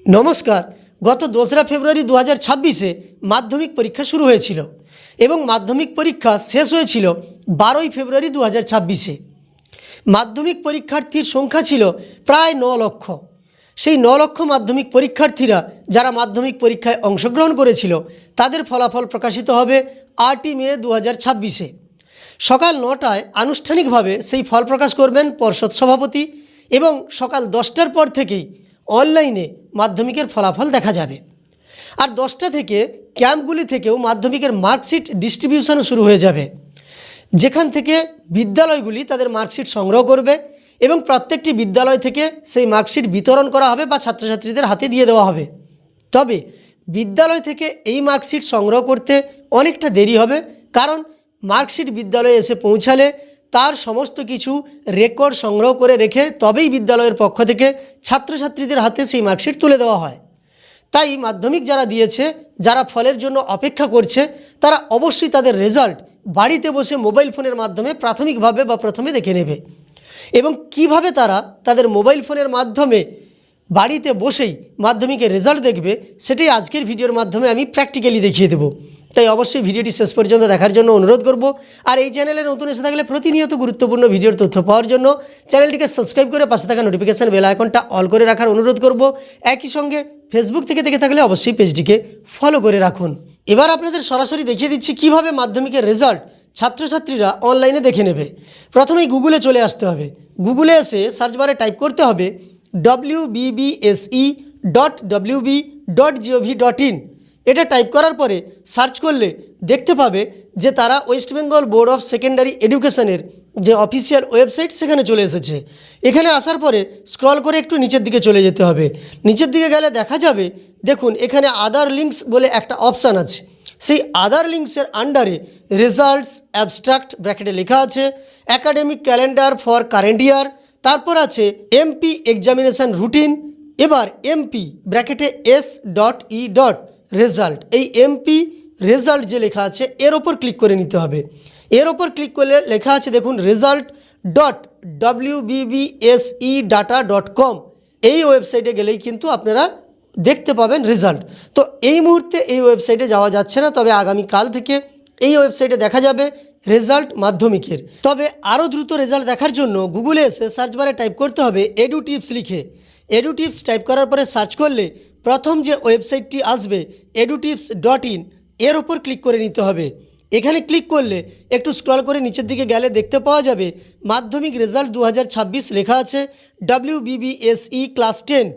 নমস্কার। গত 2রা ফেব্রুয়ারি 2026-এ মাধ্যমিক পরীক্ষা শুরু হয়েছিল এবং মাধ্যমিক পরীক্ষা শেষ হয়েছিল 12ই ফেব্রুয়ারি 2026-এ। মাধ্যমিক পরীক্ষার্থীর সংখ্যা ছিল প্রায় 9 লক্ষ। সেই 9 লক্ষ মাধ্যমিক পরীক্ষার্থীরা যারা মাধ্যমিক পরীক্ষায় অংশগ্রহণ করেছিল তাদের ফলাফল প্রকাশিত হবে 8ই মে 2026-এ। সকাল 9টায় আনুষ্ঠানিকভাবে সেই ফল প্রকাশ করবেন পর্ষদ সভাপতি এবং সকাল 10টার পর থেকেই অনলাইনে মাধ্যমিকের ফলাফল দেখা যাবে। আর 10টা থেকে ক্যাম্পগুলি থেকেও মাধ্যমিকের মার্কশিট ডিস্ট্রিবিউশনও শুরু হয়ে যাবে, যেখান থেকে বিদ্যালয়গুলি তাদের মার্কশিট সংগ্রহ করবে এবং প্রত্যেকটি বিদ্যালয় থেকে সেই মার্কশিট বিতরণ করা হবে বা ছাত্রছাত্রীদের হাতে দিয়ে দেওয়া হবে। তবে বিদ্যালয় থেকে এই মার্কশিট সংগ্রহ করতে অনেকটা দেরি হবে, কারণ মার্কশিট বিদ্যালয়ে এসে পৌঁছালে তার সমস্ত কিছু রেকর্ড সংগ্রহ করে রেখে তবেই বিদ্যালয়ের পক্ষ থেকে ছাত্রছাত্রীদের হাতে সেই মার্কশিট তুলে দেওয়া হয়। তাই মাধ্যমিক যারা দিয়েছে, যারা ফলের জন্য অপেক্ষা করছে, তারা অবশ্যই তাদের রেজাল্ট বাড়িতে বসে মোবাইল ফোনের মাধ্যমে প্রাথমিকভাবে বা প্রথমে দেখে নেবে। এবং কিভাবে তারা তাদের মোবাইল ফোনের মাধ্যমে বাড়িতে বসেই মাধ্যমিকের রেজাল্ট দেখবে, সেটাই আজকের ভিডিওর মাধ্যমে আমি প্র্যাকটিক্যালি দেখিয়ে দেবো। তাই অবশ্যই ভিডিওটি শেষ পর্যন্ত দেখার জন্য অনুরোধ করব। আর এই চ্যানেলে নতুন এসে থাকলে প্রতিনিয়ত গুরুত্বপূর্ণ ভিডিওর তথ্য পাওয়ার জন্য চ্যানেলটিকে সাবস্ক্রাইব করে পাশে থাকা নোটিফিকেশান বেল আইকনটা অল করে রাখার অনুরোধ করব। একই সঙ্গে ফেসবুক থেকে দেখে থাকলে অবশ্যই পেজটিকে ফলো করে রাখুন। এবার আপনাদের সরাসরি দেখিয়ে দিচ্ছি কিভাবে মাধ্যমিকের রেজাল্ট ছাত্রছাত্রীরা অনলাইনে দেখে নেবে। প্রথমেই গুগলে চলে আসতে হবে। গুগলে এসে সার্চ বারে টাইপ করতে হবে wbbse.wb.gov.in। এটা টাইপ করার পরে সার্চ করলে দেখতে পাবে যে তারা West Bengal board of secondary এডুকেশনের যে অফিসিয়াল ওয়েবসাইট সেখানে চলে এসেছে। এখানে আসার পরে স্ক্রল করে একটু নিচের দিকে চলে যেতে হবে। নিচের দিকে গেলে দেখা যাবে, দেখুন এখানে আদার লিঙ্কস বলে একটা অপশান আছে। সেই আদার লিঙ্কসের আন্ডারে রেজাল্টস অ্যাবস্ট্রাক্ট ব্র্যাকেটে লেখা আছে academic calendar for current year, তারপর আছে এমপি এক্সামিনেশান রুটিন, এবার এমপি ব্র্যাকেটে s.e. রেজাল্ট, এই এমপি রেজাল্ট যে লেখা আছে এর ওপর ক্লিক করে নিতে হবে। এর ওপর ক্লিক করলে লেখা আছে দেখুন result.wbbsedata.com। এই ওয়েবসাইটে গেলেই কিন্তু আপনারা দেখতে পাবেন রেজাল্ট। তো এই মুহূর্তে এই ওয়েবসাইটে যাওয়া যাচ্ছে না, তবে আগামীকাল থেকে এই ওয়েবসাইটে দেখা যাবে রেজাল্ট মাধ্যমিকের। তবে আরও দ্রুত রেজাল্ট দেখার জন্য গুগলে এসে সার্চ বারে টাইপ করতে হবে এডু টিপস লিখে। এডু টিপস টাইপ করার পরে সার্চ করলে প্রথম যে ওয়েবসাইটটি আসবে edutips.in, এর ওপর ক্লিক করে নিতে হবে। এখানে ক্লিক করলে একটু স্ক্রল করে নিচের দিকে গেলে দেখতে পাওয়া যাবে মাধ্যমিক রেজাল্ট 2026 লেখা আছে WBBSE ক্লাস 10।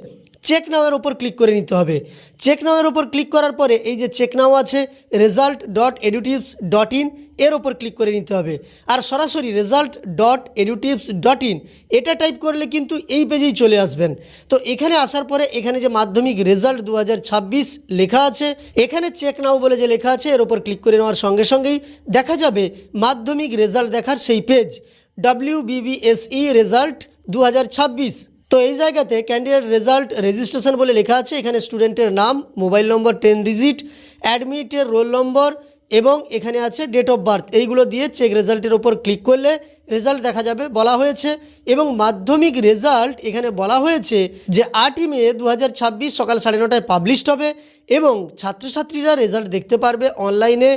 চেক নাওয়ের ওপর ক্লিক করে নিতে হবে। চেক নাওয়ের ওপর ক্লিক করার পরে এই যে চেক নাও আছে result.edutips.in, এর ওপর ক্লিক করে নিতে হবে। আর সরাসরি result.edutips.in এটা টাইপ করলে কিন্তু এই পেজেই চলে আসবেন। তো এখানে আসার পরে এখানে যে মাধ্যমিক রেজাল্ট 2026 লেখা আছে, এখানে চেক নাও বলে যে লেখা আছে এর ওপর ক্লিক করে নেওয়ার সঙ্গে সঙ্গেই দেখা যাবে মাধ্যমিক রেজাল্ট দেখার সেই পেজ WBBSE রেজাল্ট 2026। তো এই জায়গাতে ক্যান্ডিডেট রেজাল্ট রেজিস্ট্রেশন বলে লেখা আছে। এখানে স্টুডেন্টের নাম, মোবাইল নম্বর 10 ডিজিট, অ্যাডমিটের রোল নম্বর এবং এখানে আছে ডেট অফ বার্থ। এইগুলো দিয়ে চেক রেজাল্টের ওপর ক্লিক করলে রেজাল্ট দেখা যাবে বলা হয়েছে। এবং মাধ্যমিক রেজাল্ট এখানে বলা হয়েছে যে 8ই মে 2026 সকাল 9:30টায় পাবলিশড হবে এবং ছাত্রছাত্রীরা রেজাল্ট দেখতে পারবে অনলাইনে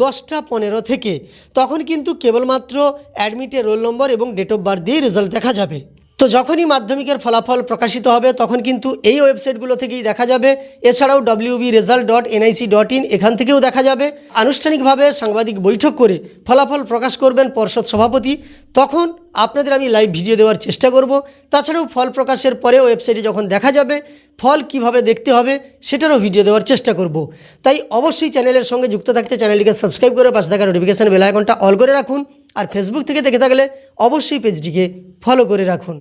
10টা 15 থেকে। তখন কিন্তু কেবলমাত্র অ্যাডমিটের রোল নম্বর এবং ডেট অফ বার্থ দিয়ে রেজাল্ট দেখা যাবে। তো যখনই মাধ্যমিকের ফলাফল প্রকাশিত হবে তখন কিন্তু এই ওয়েবসাইটগুলো থেকেই দেখা যাবে। এছাড়াও wbresult.nic.in এখান থেকেও দেখা যাবে। আনুষ্ঠানিকভাবে সাংবাদিক বৈঠক করে ফলাফল প্রকাশ করবেন পর্ষদ সভাপতি, তখন আপনাদের আমি লাইভ ভিডিও দেওয়ার চেষ্টা করব। তাছাড়াও ফল প্রকাশের পরে ওয়েবসাইটে যখন দেখা যাবে ফল কিভাবে দেখতে হবে সেটারও ভিডিও দেওয়ার চেষ্টা করব। তাই অবশ্যই চ্যানেলের সঙ্গে যুক্ত থাকতে চ্যানেলটিকে সাবস্ক্রাইব করে পাশে থাকা নোটিফিকেশান বেল আইকনটা অল করে রাখুন। আর ফেসবুক থেকে দেখে থাকলে অবশ্যই পেজটিকে ফলো করে রাখুন।